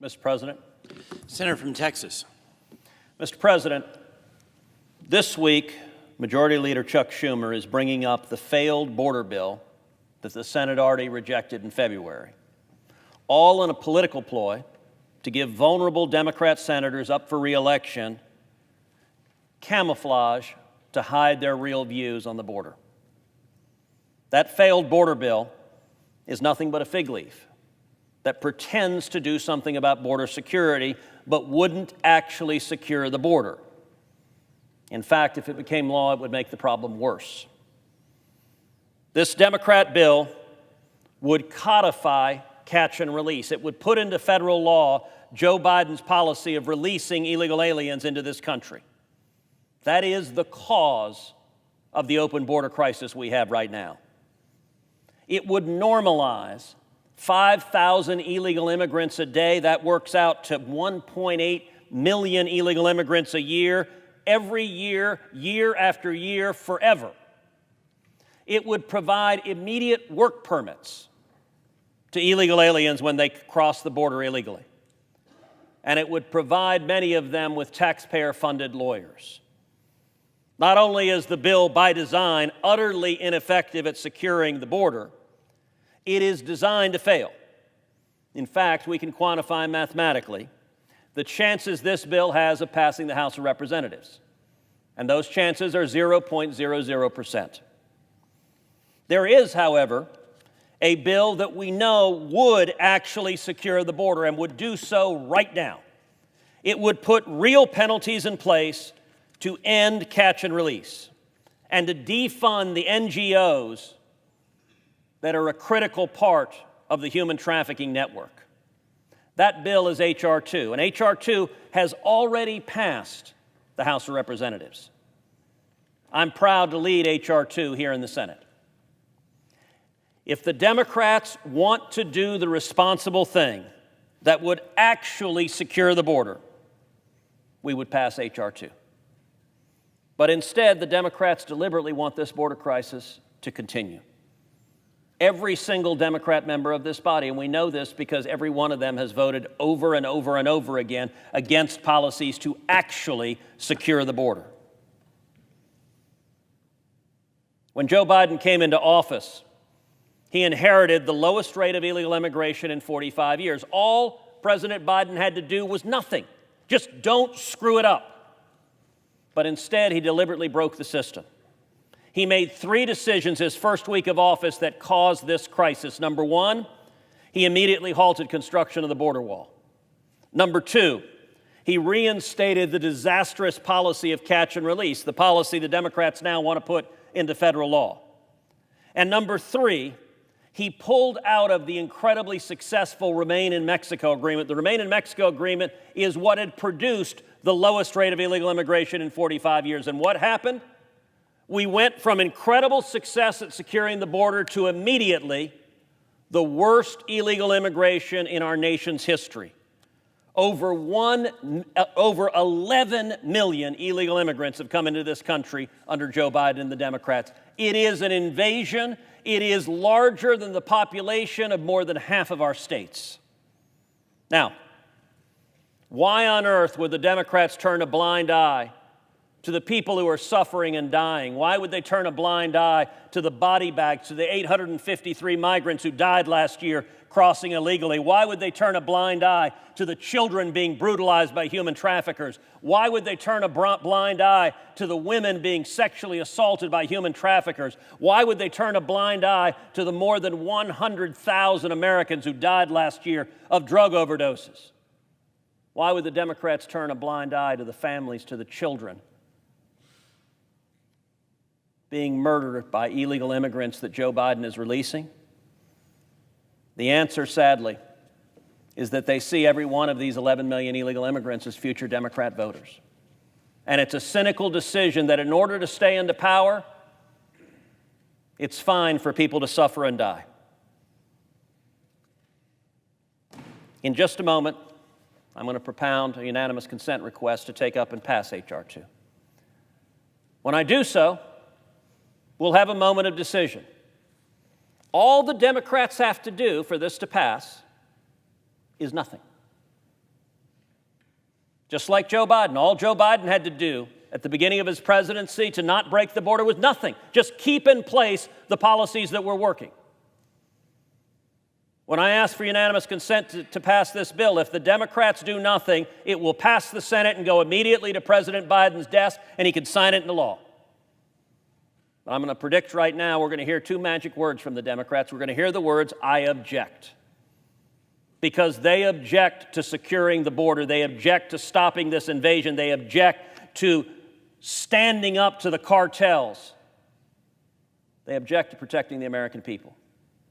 Mr. President. Senator from Texas. Mr. President, this week, Majority Leader Chuck Schumer is bringing up the failed border bill that the Senate already rejected in February, all in a political ploy to give vulnerable Democrat senators up for re-election camouflage to hide their real views on the border. That failed border bill is nothing but a fig leaf that pretends to do something about border security, but wouldn't actually secure the border. In fact, if it became law, it would make the problem worse. This Democrat bill would codify catch and release. It would put into federal law Joe Biden's policy of releasing illegal aliens into this country. That is the cause of the open border crisis we have right now. It would normalize 5,000 illegal immigrants a day. That works out to 1.8 million illegal immigrants a year, every year, year after year, forever. It would provide immediate work permits to illegal aliens when they cross the border illegally. And it would provide many of them with taxpayer-funded lawyers. Not only is the bill, by design, utterly ineffective at securing the border, it is designed to fail. In fact, we can quantify mathematically the chances this bill has of passing the House of Representatives, and those chances are 0.00%. There is, however, a bill that we know would actually secure the border and would do so right now. It would put real penalties in place to end catch and release and to defund the NGOs that are a critical part of the human trafficking network. That bill is H.R. 2, and H.R. 2 has already passed the House of Representatives. I'm proud to lead H.R. 2 here in the Senate. If the Democrats want to do the responsible thing that would actually secure the border, we would pass H.R. 2. But instead, the Democrats deliberately want this border crisis to continue. Every single Democrat member of this body, and we know this because every one of them has voted over and over and over again against policies to actually secure the border. When Joe Biden came into office, he inherited the lowest rate of illegal immigration in 45 years. All President Biden had to do was nothing. Just don't screw it up. But instead, he deliberately broke the system. He made 3 decisions his first week of office that caused this crisis. Number 1, he immediately halted construction of the border wall. Number 2, he reinstated the disastrous policy of catch and release, the policy the Democrats now want to put into federal law. And number 3, he pulled out of the incredibly successful Remain in Mexico agreement. The Remain in Mexico agreement is what had produced the lowest rate of illegal immigration in 45 years. And what happened? We went from incredible success at securing the border to immediately the worst illegal immigration in our nation's history. Over 11 million illegal immigrants have come into this country under Joe Biden and the Democrats. It is an invasion. It is larger than the population of more than half of our states. Now, why on earth would the Democrats turn a blind eye to the people who are suffering and dying? Why would they turn a blind eye to the body bags, to the 853 migrants who died last year crossing illegally? Why would they turn a blind eye to the children being brutalized by human traffickers? Why would they turn a blind eye to the women being sexually assaulted by human traffickers? Why would they turn a blind eye to the more than 100,000 Americans who died last year of drug overdoses? Why would the Democrats turn a blind eye to the families, to the children being murdered by illegal immigrants that Joe Biden is releasing? The answer, sadly, is that they see every one of these 11 million illegal immigrants as future Democrat voters. And it's a cynical decision that in order to stay into power, it's fine for people to suffer and die. In just a moment, I'm going to propound a unanimous consent request to take up and pass H.R. 2. When I do so, we'll have a moment of decision. All the Democrats have to do for this to pass is nothing. Just like Joe Biden, all Joe Biden had to do at the beginning of his presidency to not break the border was nothing. Just keep in place the policies that were working. When I asked for unanimous consent to pass this bill, if the Democrats do nothing, it will pass the Senate and go immediately to President Biden's desk, and he can sign it into law. But I'm going to predict right now we're going to hear two magic words from the Democrats. We're going to hear the words, "I object." Because they object to securing the border. They object to stopping this invasion. They object to standing up to the cartels. They object to protecting the American people.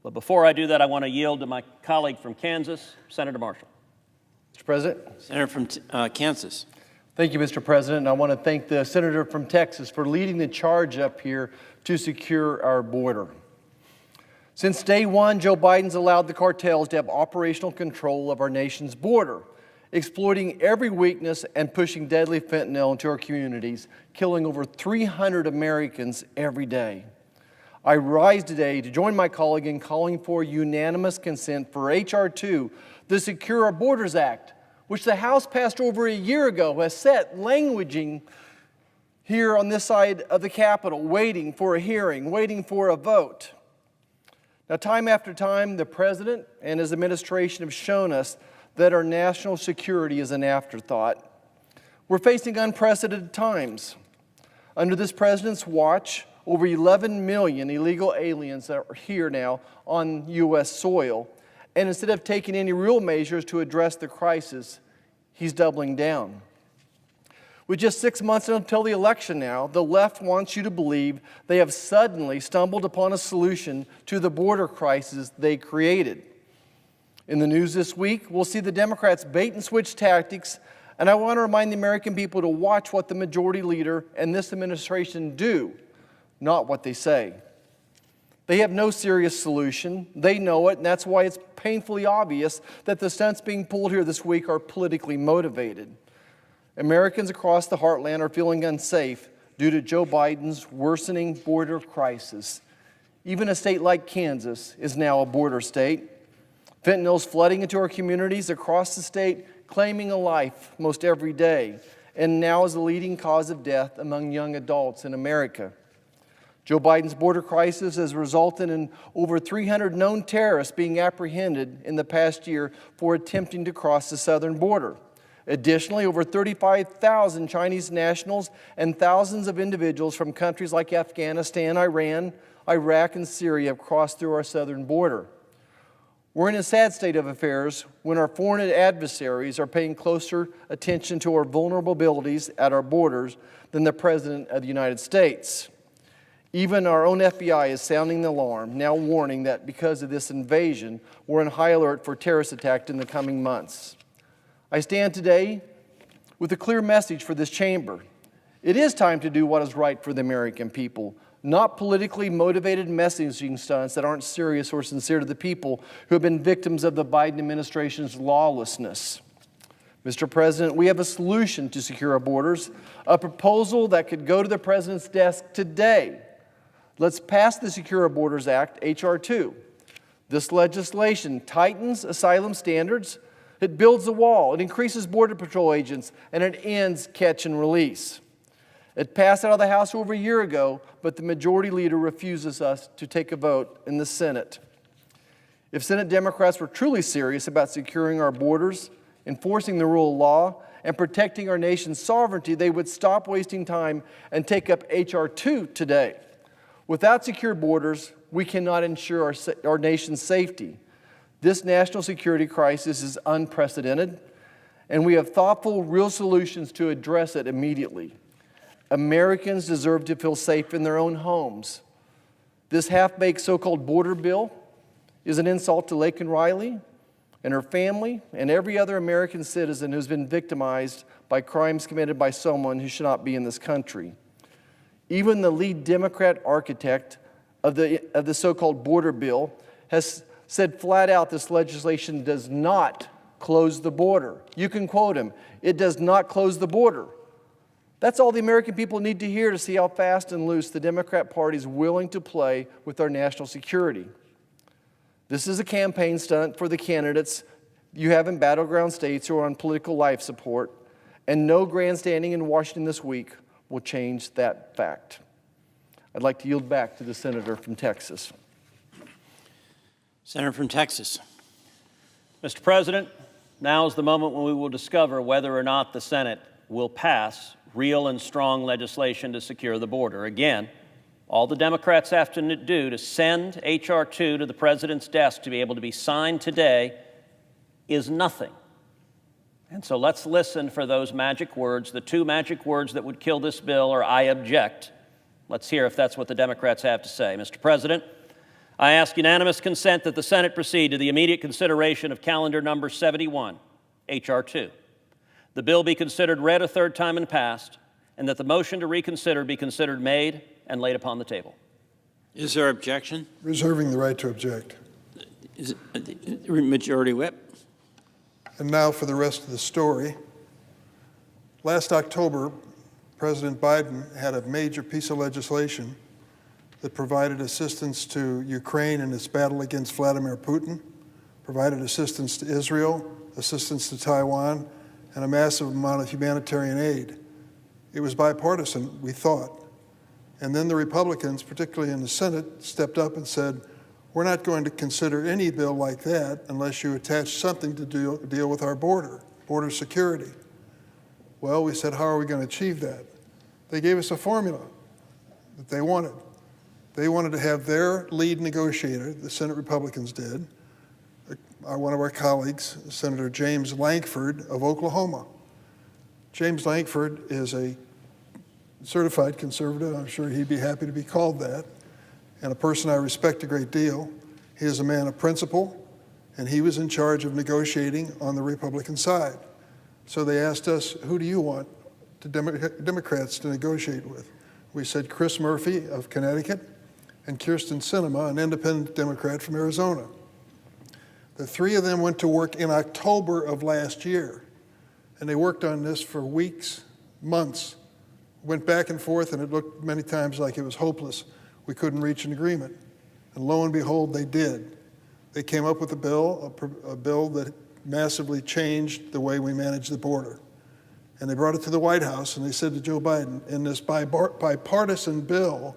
But before I do that, I want to yield to my colleague from Kansas, Senator Marshall. Mr. President. Senator from Kansas. Thank you, Mr. President. And I want to thank the Senator from Texas for leading the charge up here to secure our border. Since day one, Joe Biden's allowed the cartels to have operational control of our nation's border, exploiting every weakness and pushing deadly fentanyl into our communities, killing over 300 Americans every day. I rise today to join my colleague in calling for unanimous consent for H.R. 2, the Secure Our Borders Act, which the House passed over a year ago, has set languaging here on this side of the Capitol, waiting for a hearing, waiting for a vote. Now, time after time, the President and his administration have shown us that our national security is an afterthought. We're facing unprecedented times. Under this President's watch, over 11 million illegal aliens are here now on U.S. soil. And instead of taking any real measures to address the crisis, he's doubling down. With just 6 months until the election now, the left wants you to believe they have suddenly stumbled upon a solution to the border crisis they created. In the news this week, we'll see the Democrats' bait-and-switch tactics, and I want to remind the American people to watch what the majority leader and this administration do, not what they say. They have no serious solution. They know it, and that's why it's painfully obvious that the stunts being pulled here this week are politically motivated. Americans across the heartland are feeling unsafe due to Joe Biden's worsening border crisis. Even a state like Kansas is now a border state. Fentanyl's flooding into our communities across the state, claiming a life most every day, and now is the leading cause of death among young adults in America. Joe Biden's border crisis has resulted in over 300 known terrorists being apprehended in the past year for attempting to cross the southern border. Additionally, over 35,000 Chinese nationals and thousands of individuals from countries like Afghanistan, Iran, Iraq, and Syria have crossed through our southern border. We're in a sad state of affairs when our foreign adversaries are paying closer attention to our vulnerabilities at our borders than the President of the United States. Even our own FBI is sounding the alarm, now warning that because of this invasion, we're on high alert for terrorist attack in the coming months. I stand today with a clear message for this chamber. It is time to do what is right for the American people, not politically motivated messaging stunts that aren't serious or sincere to the people who have been victims of the Biden administration's lawlessness. Mr. President, we have a solution to secure our borders, a proposal that could go to the President's desk today. Let's pass the Secure Our Borders Act, H.R. 2. This legislation tightens asylum standards, it builds a wall, it increases Border Patrol agents, and it ends catch and release. It passed out of the House over a year ago, but the majority leader refuses us to take a vote in the Senate. If Senate Democrats were truly serious about securing our borders, enforcing the rule of law, and protecting our nation's sovereignty, they would stop wasting time and take up H.R. 2 today. Without secure borders, we cannot ensure our nation's safety. This national security crisis is unprecedented, and we have thoughtful, real solutions to address it immediately. Americans deserve to feel safe in their own homes. This half-baked so-called border bill is an insult to Laken Riley and her family and every other American citizen who's been victimized by crimes committed by someone who should not be in this country. Even the lead Democrat architect of the so-called border bill has said flat out this legislation does not close the border. You can quote him, "It does not close the border." That's all the American people need to hear to see how fast and loose the Democrat Party is willing to play with our national security. This is a campaign stunt for the candidates you have in battleground states who are on political life support, and no grandstanding in Washington this week will change that fact. I'd like to yield back to the senator from Texas. Senator from Texas. Mr. President, now is the moment when we will discover whether or not the Senate will pass real and strong legislation to secure the border. Again, all the Democrats have to do to send H.R. 2 to the President's desk to be able to be signed today is nothing. And so let's listen for those magic words. The two magic words that would kill this bill are "I object." Let's hear if that's what the Democrats have to say. Mr. President, I ask unanimous consent that the Senate proceed to the immediate consideration of calendar number 71, H.R. 2. The bill be considered read a third time and passed, and that the motion to reconsider be considered made and laid upon the table. Is there objection? Reserving the right to object. Is it Majority Whip? And now for the rest of the story. Last October, President Biden had a major piece of legislation that provided assistance to Ukraine in its battle against Vladimir Putin, provided assistance to Israel, assistance to Taiwan, and a massive amount of humanitarian aid. It was bipartisan, we thought. And then the Republicans, particularly in the Senate, stepped up and said, we're not going to consider any bill like that unless you attach something to deal with our border security. Well, we said, how are we going to achieve that? They gave us a formula that they wanted. They wanted to have their lead negotiator, the Senate Republicans did, one of our colleagues, Senator James Lankford of Oklahoma. James Lankford is a certified conservative. I'm sure he'd be happy to be called that, and a person I respect a great deal. He is a man of principle, and he was in charge of negotiating on the Republican side. So they asked us, who do you want Democrats to negotiate with? We said Chris Murphy of Connecticut and Kyrsten Sinema, an independent Democrat from Arizona. The three of them went to work in October of last year, and they worked on this for weeks, months, went back and forth, and it looked many times like it was hopeless. We couldn't reach an agreement. And lo and behold, they did. They came up with a bill that massively changed the way we manage the border. And they brought it to the White House, and they said to Joe Biden, in this bipartisan bill,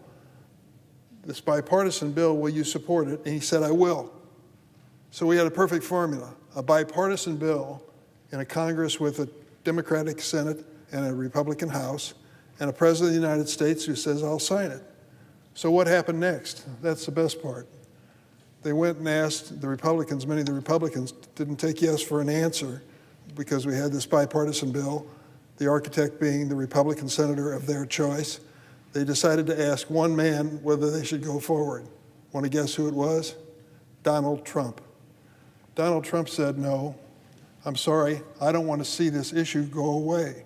will you support it? And he said, I will. So we had a perfect formula, a bipartisan bill in a Congress with a Democratic Senate and a Republican House, and a President of the United States who says, I'll sign it. So what happened next? That's the best part. They went and asked the Republicans, many of the Republicans didn't take yes for an answer because we had this bipartisan bill, the architect being the Republican senator of their choice. They decided to ask one man whether they should go forward. Want to guess who it was? Donald Trump. Donald Trump said, no, I'm sorry, I don't want to see this issue go away.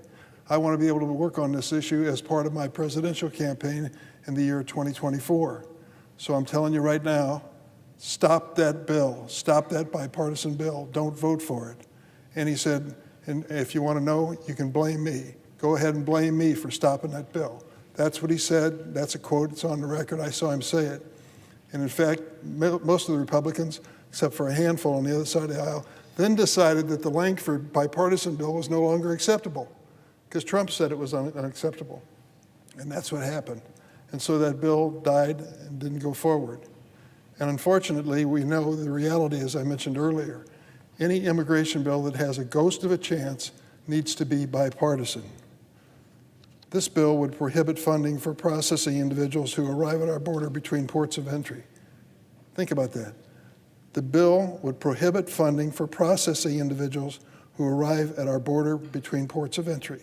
I want to be able to work on this issue as part of my presidential campaign in the year 2024. So I'm telling you right now, stop that bill, stop that bipartisan bill, don't vote for it. And he said, and if you want to know, you can blame me. Go ahead and blame me for stopping that bill. That's what he said, that's a quote, it's on the record, I saw him say it. And in fact, most of the Republicans, except for a handful on the other side of the aisle, then decided that the Lankford bipartisan bill was no longer acceptable because Trump said it was unacceptable. And that's what happened. And so that bill died and didn't go forward. And unfortunately, we know the reality, as I mentioned earlier, any immigration bill that has a ghost of a chance needs to be bipartisan. This bill would prohibit funding for processing individuals who arrive at our border between ports of entry. Think about that. The bill would prohibit funding for processing individuals who arrive at our border between ports of entry.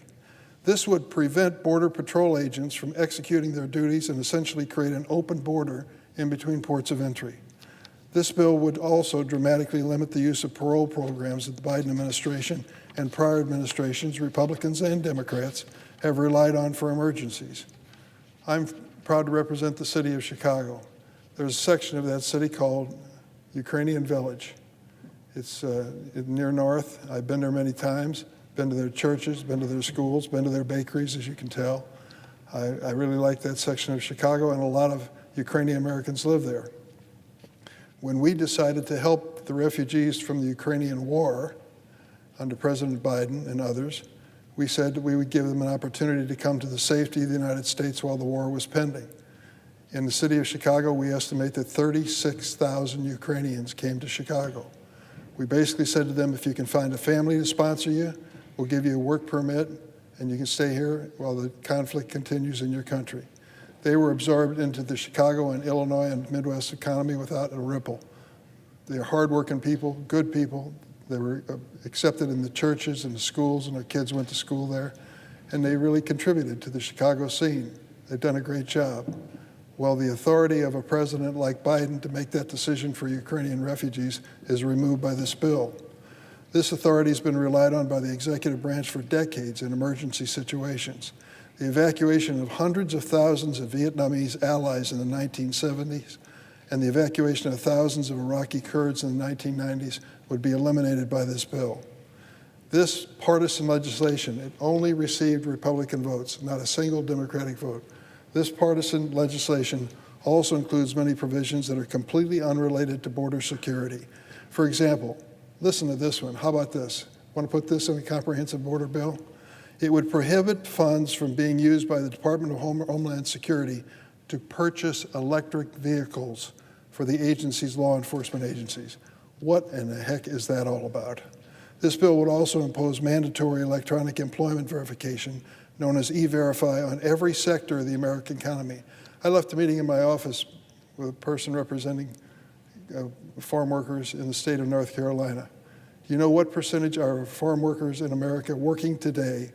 This would prevent Border Patrol agents from executing their duties and essentially create an open border in between ports of entry. This bill would also dramatically limit the use of parole programs that the Biden administration and prior administrations, Republicans and Democrats, have relied on for emergencies. I'm proud to represent the city of Chicago. There's a section of that city called Ukrainian Village. It's near North. I've been there many times, been to their churches, been to their schools, been to their bakeries, as you can tell. I really like that section of Chicago, and a lot of Ukrainian Americans live there. When we decided to help the refugees from the Ukrainian war under President Biden and others, We said that we would give them an opportunity to come to the safety of the United States while the war was pending. In the city of Chicago, we estimate that 36,000 Ukrainians came to Chicago. We basically said to them, if you can find a family to sponsor you, we'll give you a work permit, and you can stay here while the conflict continues in your country. They were absorbed into the Chicago and Illinois and Midwest economy without a ripple. They're hardworking people, good people. They were accepted in the churches and the schools, and their kids went to school there, and they really contributed to the Chicago scene. They've done a great job. Well, the authority of a president like Biden to make that decision for Ukrainian refugees is removed by this bill. This authority has been relied on by the executive branch for decades in emergency situations. The evacuation of hundreds of thousands of Vietnamese allies in the 1970s and the evacuation of thousands of Iraqi Kurds in the 1990s would be eliminated by this bill. This partisan legislation, it only received Republican votes, not a single Democratic vote. This partisan legislation also includes many provisions that are completely unrelated to border security. For example, listen to this one. How about this? Want to put this in a comprehensive border bill? It would prohibit funds from being used by the Department of Homeland Security to purchase electric vehicles for the agency's law enforcement agencies. What in the heck is that all about? This bill would also impose mandatory electronic employment verification, known as E-Verify, on every sector of the American economy. I left a meeting in my office with a person representing farm workers in the state of North Carolina. Do you know what percentage are farm workers in America working today,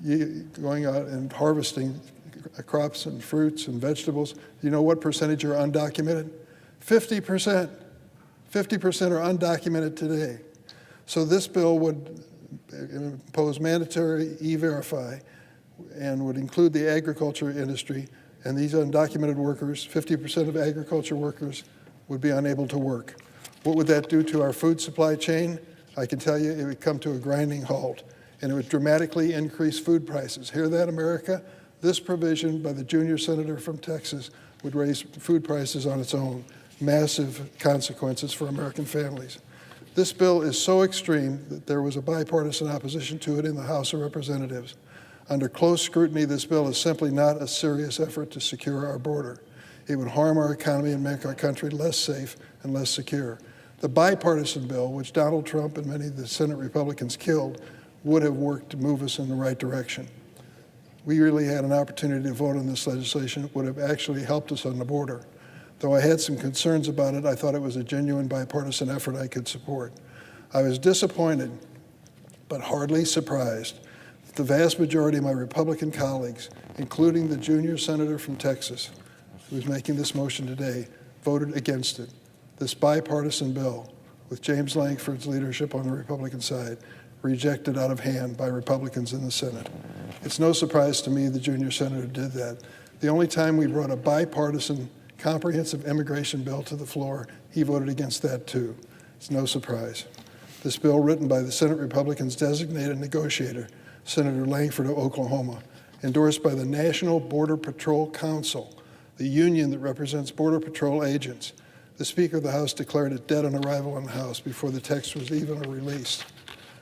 going out and harvesting crops and fruits and vegetables? Do you know what percentage are undocumented? 50%. 50% are undocumented today. So this bill would impose mandatory E-Verify and would include the agriculture industry, and these undocumented workers, 50% of agriculture workers, would be unable to work. What would that do to our food supply chain? I can tell you it would come to a grinding halt, and it would dramatically increase food prices. Hear that, America? This provision by the junior senator from Texas would raise food prices on its own. Massive consequences for American families. This bill is so extreme that there was a bipartisan opposition to it in the House of Representatives. Under close scrutiny, this bill is simply not a serious effort to secure our border. It would harm our economy and make our country less safe and less secure. The bipartisan bill, which Donald Trump and many of the Senate Republicans killed, would have worked to move us in the right direction. We really had an opportunity to vote on this legislation. It would have actually helped us on the border. Though I had some concerns about it, I thought it was a genuine bipartisan effort I could support. I was disappointed, but hardly surprised, that the vast majority of my Republican colleagues, including the junior senator from Texas, who is making this motion today, voted against it. This bipartisan bill, with James Lankford's leadership on the Republican side, rejected out of hand by Republicans in the Senate. It's no surprise to me the junior senator did that. The only time we brought a bipartisan comprehensive immigration bill to the floor, he voted against that too. It's no surprise. This bill, written by the Senate Republicans' designated negotiator, Senator Lankford of Oklahoma, endorsed by the National Border Patrol Council, the union that represents Border Patrol agents. The Speaker of the House declared it dead on arrival in the House before the text was even released.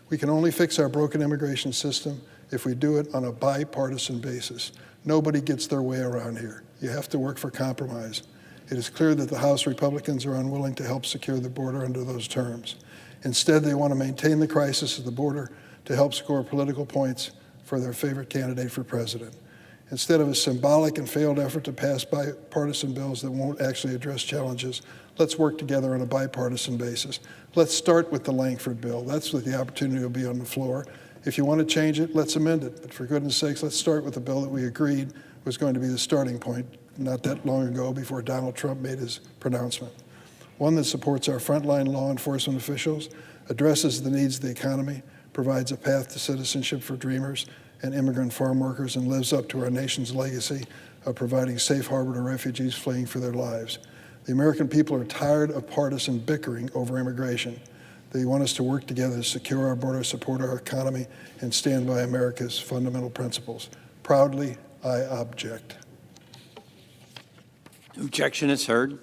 We can only fix our broken immigration system if we do it on a bipartisan basis. Nobody gets their way around here. You have to work for compromise. It is clear that the House Republicans are unwilling to help secure the border under those terms. Instead, they want to maintain the crisis at the border to help score political points for their favorite candidate for president. Instead of a symbolic and failed effort to pass bipartisan bills that won't actually address challenges, let's work together on a bipartisan basis. Let's start with the Lankford bill. That's what the opportunity will be on the floor. If you want to change it, let's amend it. But for goodness sakes, let's start with the bill that we agreed was going to be the starting point not that long ago before Donald Trump made his pronouncement. One that supports our frontline law enforcement officials, addresses the needs of the economy, provides a path to citizenship for dreamers and immigrant farm workers, and lives up to our nation's legacy of providing safe harbor to refugees fleeing for their lives. The American people are tired of partisan bickering over immigration. They want us to work together to secure our border, support our economy, and stand by America's fundamental principles. Proudly, I object. Objection is heard.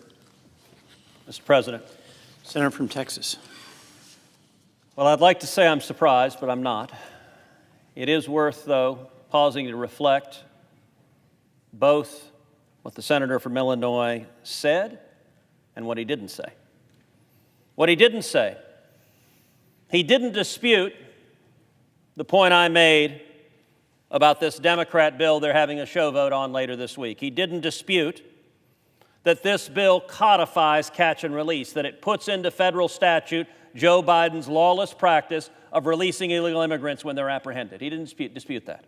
Mr. President. Senator from Texas. Well, I'd like to say I'm surprised, but I'm not. It is worth, though, pausing to reflect both what the senator from Illinois said and what he didn't say. What he didn't say, he didn't dispute the point I made about this Democrat bill they're having a show vote on later this week. He didn't dispute that this bill codifies catch and release, that it puts into federal statute Joe Biden's lawless practice of releasing illegal immigrants when they're apprehended. He didn't dispute that.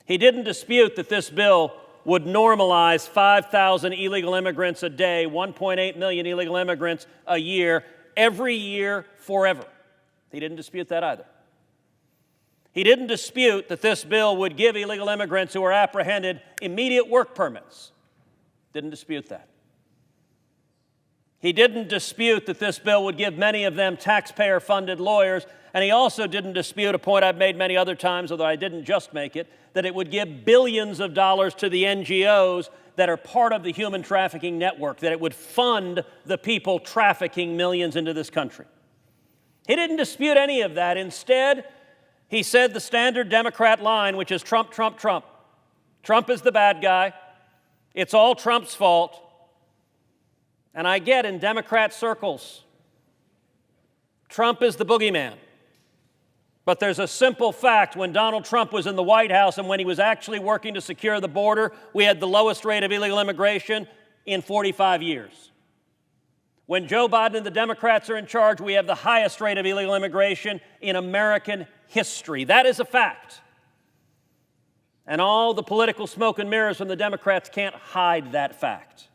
He didn't dispute that this bill would normalize 5,000 illegal immigrants a day, 1.8 million illegal immigrants a year, every year, forever. He didn't dispute that either. He didn't dispute that this bill would give illegal immigrants who are apprehended immediate work permits. Didn't dispute that. He didn't dispute that this bill would give many of them taxpayer-funded lawyers, and he also didn't dispute a point I've made many other times, although I didn't just make it, that it would give billions of dollars to the NGOs that are part of the human trafficking network, that it would fund the people trafficking millions into this country. He didn't dispute any of that. Instead, he said the standard Democrat line, which is Trump, Trump, Trump. Trump is the bad guy. It's all Trump's fault. And I get in Democrat circles, Trump is the boogeyman. But there's a simple fact. When Donald Trump was in the White House and when he was actually working to secure the border, we had the lowest rate of illegal immigration in 45 years. When Joe Biden and the Democrats are in charge, we have the highest rate of illegal immigration in American history. That is a fact. And all the political smoke and mirrors from the Democrats can't hide that fact.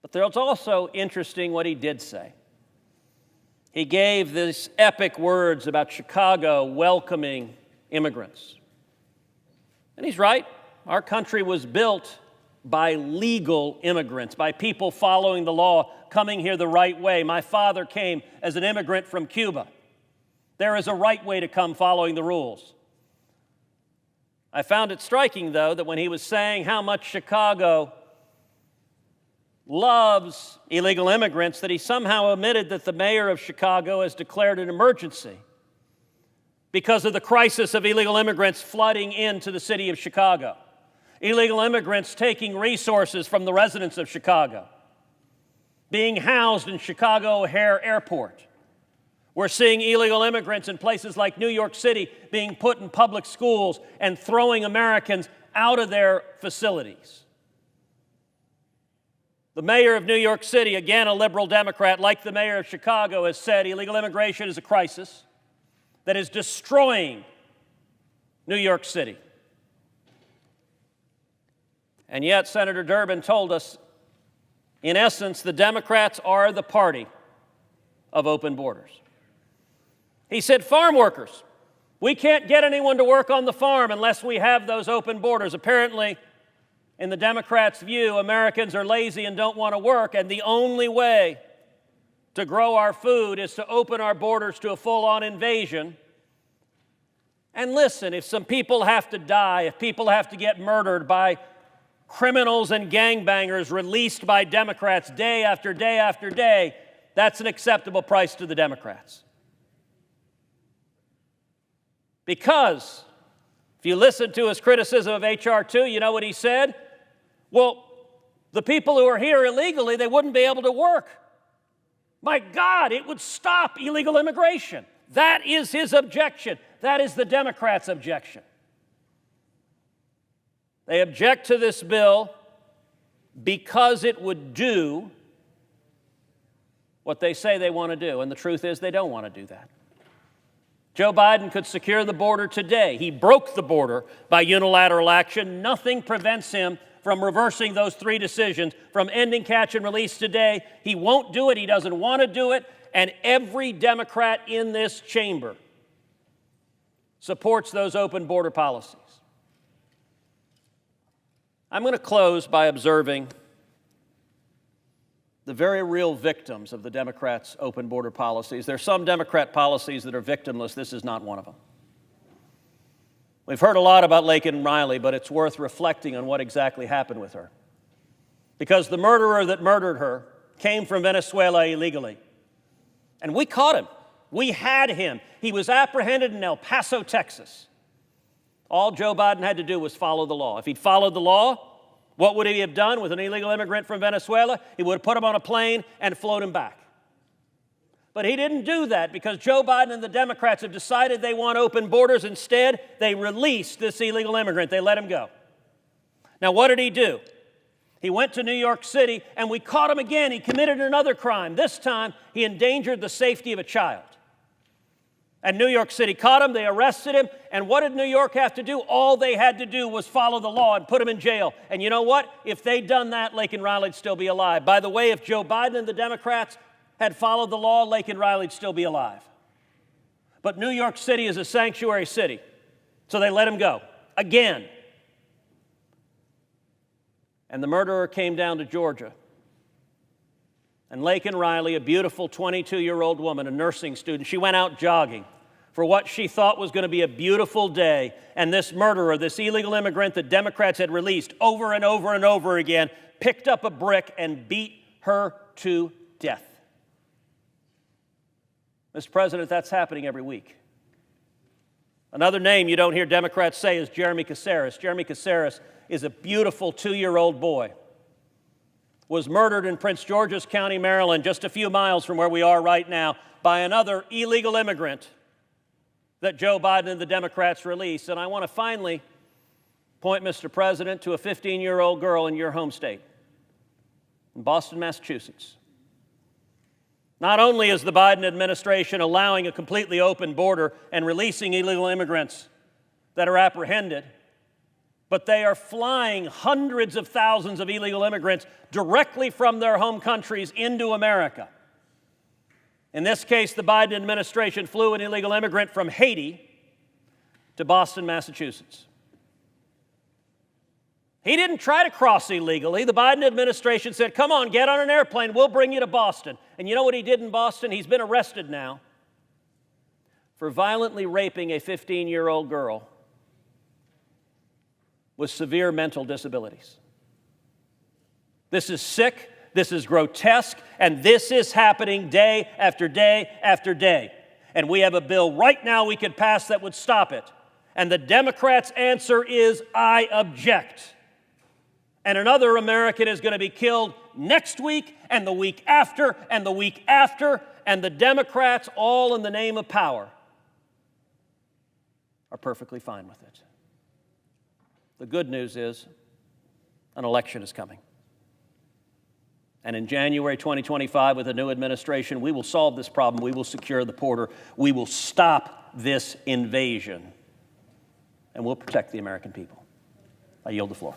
But there's also interesting what he did say. He gave these epic words about Chicago welcoming immigrants. And he's right. Our country was built by legal immigrants, by people following the law, coming here the right way. My father came as an immigrant from Cuba. There is a right way to come following the rules. I found it striking, though, that when he was saying how much Chicago loves illegal immigrants, that he somehow omitted that the mayor of Chicago has declared an emergency because of the crisis of illegal immigrants flooding into the city of Chicago. Illegal immigrants taking resources from the residents of Chicago, being housed in Chicago O'Hare Airport. We're seeing illegal immigrants in places like New York City being put in public schools and throwing Americans out of their facilities. The mayor of New York City, again a liberal Democrat, like the mayor of Chicago, has said illegal immigration is a crisis that is destroying New York City. And yet, Senator Durbin told us, in essence, the Democrats are the party of open borders. He said, farm workers, we can't get anyone to work on the farm unless we have those open borders. Apparently, in the Democrats' view, Americans are lazy and don't want to work, and the only way to grow our food is to open our borders to a full-on invasion. And listen, if some people have to die, if people have to get murdered by criminals and gangbangers released by Democrats day after day after day, that's an acceptable price to the Democrats. Because if you listen to his criticism of H.R. 2, you know what he said? Well, the people who are here illegally, they wouldn't be able to work. My God, it would stop illegal immigration. That is his objection. That is the Democrats' objection. They object to this bill because it would do what they say they want to do. And the truth is they don't want to do that. Joe Biden could secure the border today. He broke the border by unilateral action. Nothing prevents him from reversing those three decisions, from ending catch and release today. He won't do it. He doesn't want to do it. And every Democrat in this chamber supports those open border policies. I'm going to close by observing the very real victims of the Democrats' open border policies. There are some Democrat policies that are victimless. This is not one of them. We've heard a lot about Laken Riley, but it's worth reflecting on what exactly happened with her. Because the murderer that murdered her came from Venezuela illegally. And we caught him. We had him. He was apprehended in El Paso, Texas. All Joe Biden had to do was follow the law. If he'd followed the law, what would he have done with an illegal immigrant from Venezuela? He would have put him on a plane and flown him back. But he didn't do that because Joe Biden and the Democrats have decided they want open borders. Instead, they released this illegal immigrant. They let him go. Now, what did he do? He went to New York City, and we caught him again. He committed another crime. This time, he endangered the safety of a child. And New York City caught him. They arrested him. And what did New York have to do? All they had to do was follow the law and put him in jail. And you know what? If they'd done that, Laken Riley'd still be alive. By the way, if Joe Biden and the Democrats had followed the law, Laken Riley'd still be alive. But New York City is a sanctuary city, so they let him go again. And the murderer came down to Georgia. And Laken Riley, a beautiful 22-year-old woman, a nursing student, she went out jogging for what she thought was going to be a beautiful day. And this murderer, this illegal immigrant that Democrats had released over and over and over again, picked up a brick and beat her to death. Mr. President, that's happening every week. Another name you don't hear Democrats say is Jeremy Caceres. Jeremy Caceres is a beautiful 2-year-old boy. Was murdered in Prince George's County, Maryland, just a few miles from where we are right now, by another illegal immigrant that Joe Biden and the Democrats released. And I want to finally point, Mr. President, to a 15-year-old girl in your home state, in Boston, Massachusetts. Not only is the Biden administration allowing a completely open border and releasing illegal immigrants that are apprehended, but they are flying hundreds of thousands of illegal immigrants directly from their home countries into America. In this case, the Biden administration flew an illegal immigrant from Haiti to Boston, Massachusetts. He didn't try to cross illegally. The Biden administration said, come on, get on an airplane, we'll bring you to Boston. And you know what he did in Boston? He's been arrested now for violently raping a 15-year-old girl with severe mental disabilities. This is sick, this is grotesque, and this is happening day after day after day. And we have a bill right now we could pass that would stop it. And the Democrats' answer is, I object. And another American is going to be killed next week, and the week after, and the week after, and the Democrats, all in the name of power, are perfectly fine with it. The good news is an election is coming. And in January 2025, with a new administration, we will solve this problem. We will secure the border. We will stop this invasion. And we'll protect the American people. I yield the floor.